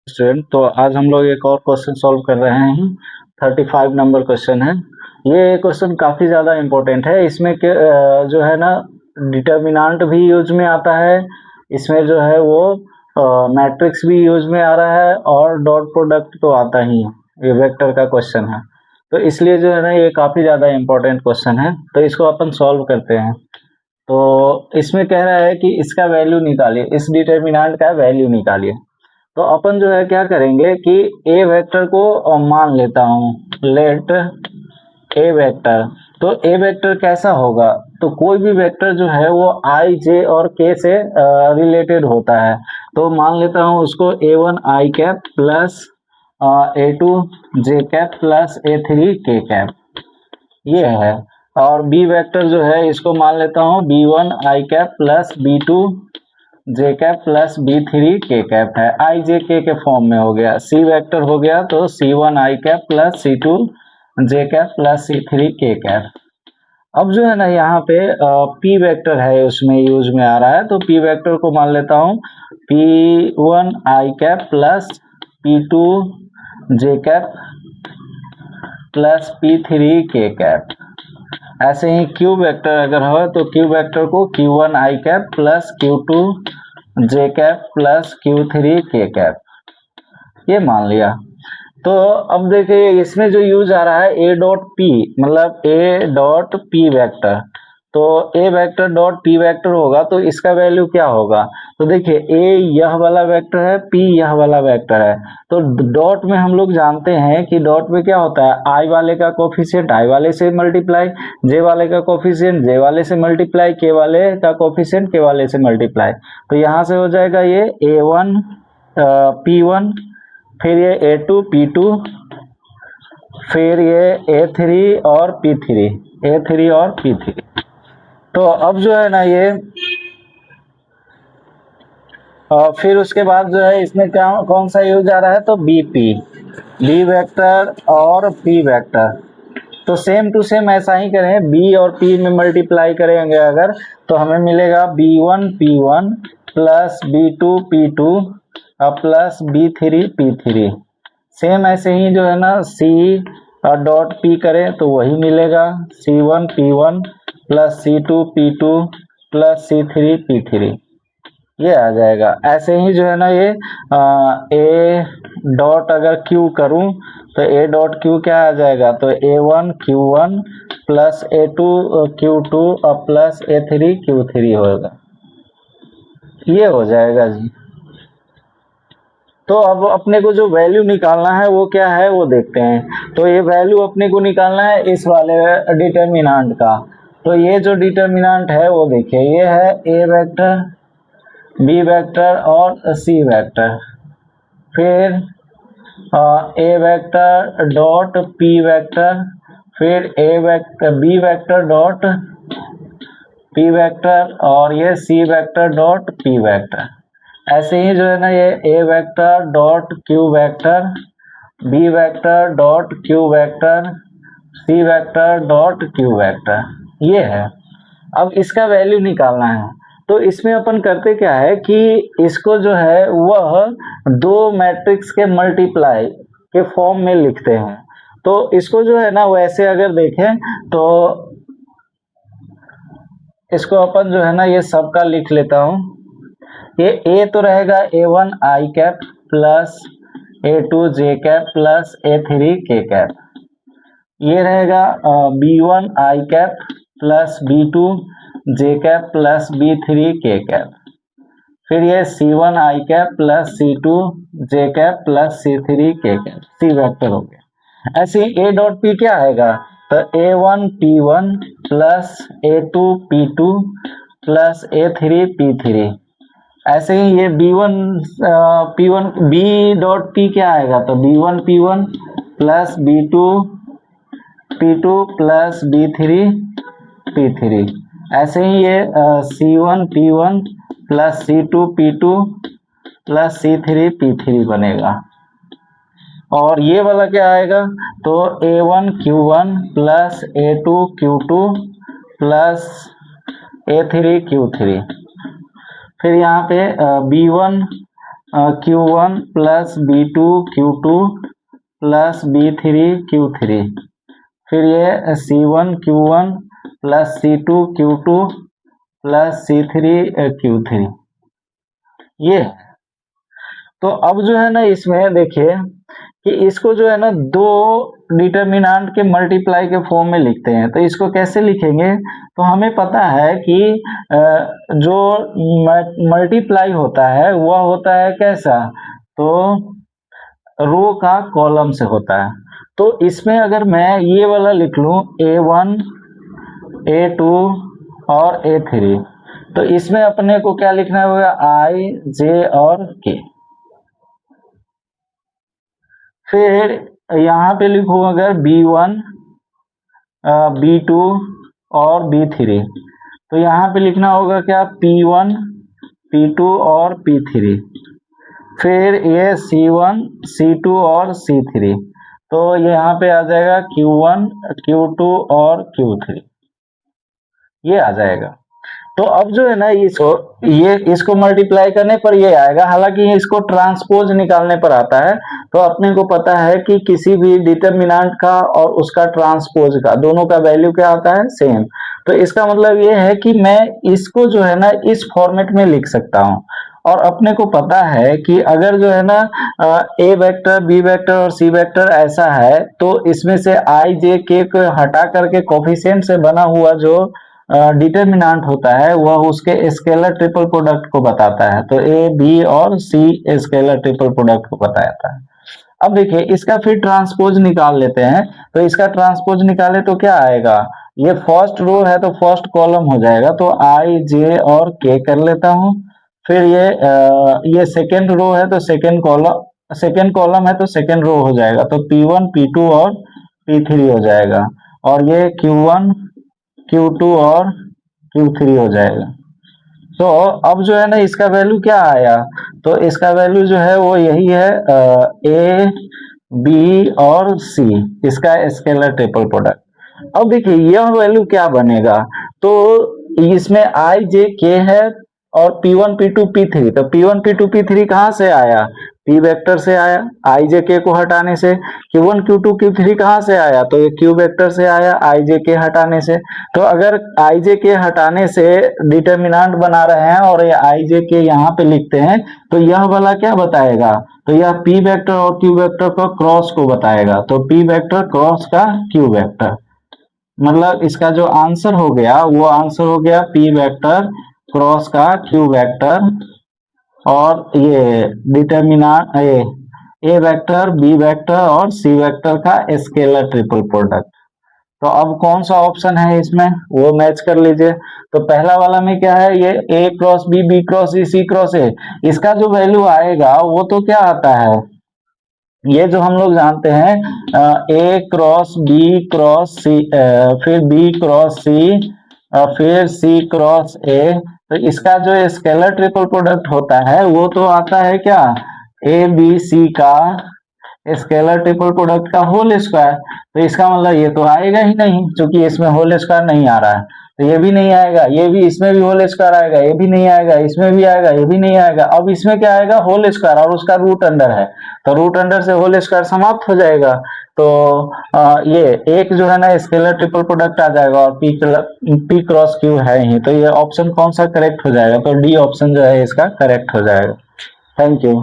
Student, तो आज हम लोग एक और क्वेश्चन सॉल्व कर रहे हैं। 35 नंबर क्वेश्चन है। ये क्वेश्चन काफ़ी ज़्यादा इम्पोर्टेंट है। इसमें जो है ना डिटर्मिनेंट भी यूज में आता है, इसमें जो है वो मैट्रिक्स भी यूज में आ रहा है और डॉट प्रोडक्ट तो आता ही है। ये वेक्टर का क्वेश्चन है, तो इसलिए जो है ना ये काफ़ी ज़्यादा इम्पोर्टेंट क्वेश्चन है। तो इसको अपन सॉल्व करते हैं। तो इसमें कह रहा है कि इसका वैल्यू निकालिए, इस डिटर्मिनेंट का वैल्यू निकालिए। तो अपन जो है क्या करेंगे कि ए वेक्टर को मान लेता हूँ, लेट ए वेक्टर। तो ए वेक्टर कैसा होगा, तो कोई भी वेक्टर जो है वो आई जे और के से रिलेटेड होता है। तो मान लेता हूँ उसको A1 आई कैप प्लस A2 जे कैप प्लस A3 के कैप, ये है। और बी वेक्टर जो है इसको मान लेता हूँ B1 आई कैप प्लस B2 जे कैप प्लस B3 के कैप है, आई जे के फॉर्म में हो गया। सी वेक्टर हो गया तो C1 आई कैप प्लस C2 जे कैप प्लस C3 के कैप। अब जो है ना यहाँ पे P वेक्टर है उसमें यूज में आ रहा है, तो P वेक्टर को मान लेता हूँ P1 आई कैप प्लस P2 जे कैप प्लस P3 के कैप। ऐसे ही Q वेक्टर अगर हो तो Q वेक्टर को Q1 आई कैप प्लस Q2 जे कैप प्लस Q3 के कैप, ये मान लिया। तो अब देखिए इसमें जो यूज आ रहा है A डॉट P, मतलब A डॉट P वेक्टर। तो A vector dot P vector होगा तो इसका वैल्यू क्या होगा, तो देखिए A यह वाला वेक्टर है, P यह वाला वेक्टर है। तो डॉट में हम लोग जानते हैं कि डॉट में क्या होता है, I वाले का कोफिशिएंट I वाले से मल्टीप्लाई, J वाले का कोफिशिएंट J वाले से मल्टीप्लाई, K वाले का कोफिशिएंट K वाले से मल्टीप्लाई। तो यहाँ से हो जाएगा ये A1 P1, फिर ये A2 P2, फिर ये A3 और P3, A3 और P3। तो अब जो है ना ये फिर उसके बाद जो है इसमें क्या कौन सा यूज आ रहा है, तो BP, B वेक्टर और P वेक्टर। तो सेम टू सेम ऐसा ही करें, B और P में मल्टीप्लाई करेंगे अगर, तो हमें मिलेगा B1 P1 plus B2 P2 plus B3 P3। Same ऐसे ही जो है ना C डॉट P करें तो वही मिलेगा, C1 P1 plus C2 P2 plus C3 P3, ये आ जाएगा। ऐसे ही जो है ना ये A डॉट अगर Q करूं तो A डॉट Q क्या आ जाएगा, तो A1 Q1 plus A2 Q2 और प्लस A3 Q3 होगा, ये हो जाएगा जी। तो अब अपने को जो वैल्यू निकालना है वो क्या है वो देखते हैं। तो ये वैल्यू अपने को निकालना है इस वाले डिटर्मिनेंट का। तो ये जो डिटर्मिनेंट है वो देखिए, ये है A वेक्टर, B वेक्टर और C वेक्टर। फिर A vector dot P vector, फिर A vector B vector dot P vector और ये C vector dot P vector. ऐसे ही जो है ना ये A vector dot Q vector, B vector dot Q vector, C vector dot Q vector, ये है। अब इसका वैल्यू निकालना है। तो इसमें अपन करते क्या है कि इसको जो है वह दो मैट्रिक्स के मल्टीप्लाई के फॉर्म में लिखते हैं। तो इसको जो है ना वैसे अगर देखें तो इसको अपन जो है ना ये सबका लिख लेता हूँ। ये A तो रहेगा A1 आई कैप प्लस A2 जे कैप प्लस A3 के कैप। ये रहेगा B1 आई कैप प्लस B2 जे कैप प्लस B3 के कैप। फिर ये C1 आई कैप प्लस C2 जे कैप प्लस C3 के कैप, C वेक्टर हो गया। ऐसे ही A डॉट P क्या आएगा, तो A1 P1 plus A2 P2 plus A3 P3। ऐसे ही ये B1 P1 B dot P क्या आएगा, तो B1 P1 plus B2 P2 plus B3 P3। ऐसे ही ये C1 P1 plus C2 P2 plus C3 P3 बनेगा। और ये वाला क्या आएगा, तो A1 Q1 plus A2 Q2 plus A3 Q3। फिर यहाँ पे B1 Q1 plus B2 Q2 plus B3 Q3, फिर ये C1 Q1 plus C2 Q2 plus C3 Q3, ये तो अब जो है ना इसमें देखिए कि इसको जो है ना दो डिटर्मिनेंट के मल्टीप्लाई के फॉर्म में लिखते हैं। तो इसको कैसे लिखेंगे, तो हमें पता है कि जो मल्टीप्लाई होता है वह होता है कैसा, तो रो का कॉलम से होता है। तो इसमें अगर मैं ये वाला लिख लूं A1 A2 और A3, तो इसमें अपने को क्या लिखना होगा, I J और K। फिर यहाँ पे लिखो अगर B1 B2 और B3, तो यहाँ पे लिखना होगा क्या, P1 P2 और P3। फिर ये C1 C2 और C3, तो ये यहाँ पे आ जाएगा Q1 Q2 और Q3, ये आ जाएगा। तो अब जो है ना इसको मल्टीप्लाई करने पर ये आएगा, हालांकि इसको ट्रांसपोज निकालने पर आता है। तो अपने को पता है कि किसी भी डिटर्मिनेंट का और उसका ट्रांसपोज का दोनों का वैल्यू क्या आता है, सेम। तो इसका मतलब ये है कि मैं इसको जो है ना इस फॉर्मेट में लिख सकता हूँ। और अपने को पता है कि अगर जो है ना ए वेक्टर बी वेक्टर और सी वेक्टर ऐसा है, तो इसमें से आई जे के को हटा करके कोफिशिएंट से बना हुआ जो डिटर्मिनेंट होता है वह उसके स्केलर ट्रिपल प्रोडक्ट को बताता है। तो ए बी और सी स्केलर ट्रिपल प्रोडक्ट को बताता है। अब देखिए इसका फिर ट्रांसपोज निकाल लेते हैं। तो इसका ट्रांसपोज निकाले तो क्या आएगा, ये फर्स्ट रो है तो फर्स्ट कॉलम हो जाएगा, तो आई जे और के कर लेता हूं। फिर ये सेकेंड रो है तो सेकेंड कॉलम है तो सेकेंड रो हो जाएगा, तो P1 P2 और P3 हो जाएगा। और ये Q1 Q2 और Q3 हो जाएगा। तो अब जो है ना इसका वैल्यू क्या आया, तो इसका वैल्यू जो है वो यही है ए बी और सी, इसका स्केलर ट्रिपल प्रोडक्ट। अब देखिए यह वैल्यू क्या बनेगा, तो इसमें आई जे के है और P1 P2 P3, तो P1 P2 P3 कहाँ से आया, P वेक्टर से आया, आई जे के को हटाने से। Q1 Q2 Q3 कहाँ से आया, तो ये Q वेक्टर से आया, आई जे के हटाने से। तो अगर आई जे के हटाने से डिटर्मिनेंट बना रहे हैं और ये आई जे के यहाँ पे लिखते हैं, तो यह वाला क्या बताएगा, तो यह P वेक्टर और Q वेक्टर का क्रॉस को बताएगा। तो P वेक्टर क्रॉस का Q वेक्टर, मतलब इसका जो आंसर हो गया वो आंसर हो गया P वेक्टर क्रॉस का Q वेक्टर, और ये डिटर्मिनेंट ए वेक्टर बी वेक्टर और सी वेक्टर का स्केलर ट्रिपल प्रोडक्ट। तो अब कौन सा ऑप्शन है इसमें वो मैच कर लीजिए। तो पहला वाला में क्या है, ये A cross B cross C cross A, इसका जो वैल्यू आएगा वो तो क्या आता है, ये जो हम लोग जानते हैं ए क्रॉस बी क्रॉस सी, फिर बी क्रॉस सी, फिर सी क्रॉस ए। तो इसका जो स्केलर ट्रिपल प्रोडक्ट होता है वो तो आता है क्या, ए बी सी का स्केलर ट्रिपल प्रोडक्ट का होल स्क्वायर। तो इसका मतलब ये तो आएगा ही नहीं, क्योंकि इसमें होल स्क्वायर नहीं आ रहा है। तो ये भी नहीं आएगा, ये भी, इसमें भी होल स्क्वायर आएगा, ये भी नहीं आएगा, इसमें भी आएगा, ये भी नहीं आएगा। अब इसमें क्या आएगा, होल स्क्वायर और उसका रूट अंडर है, तो रूट अंडर से होल स्क्वायर समाप्त हो जाएगा। तो ये एक जो है ना स्केलर ट्रिपल प्रोडक्ट आ जाएगा, और पी क्रॉस क्यू है ही। तो ये ऑप्शन कौन सा करेक्ट हो जाएगा, तो डी ऑप्शन जो है इसका करेक्ट हो जाएगा। Thank you.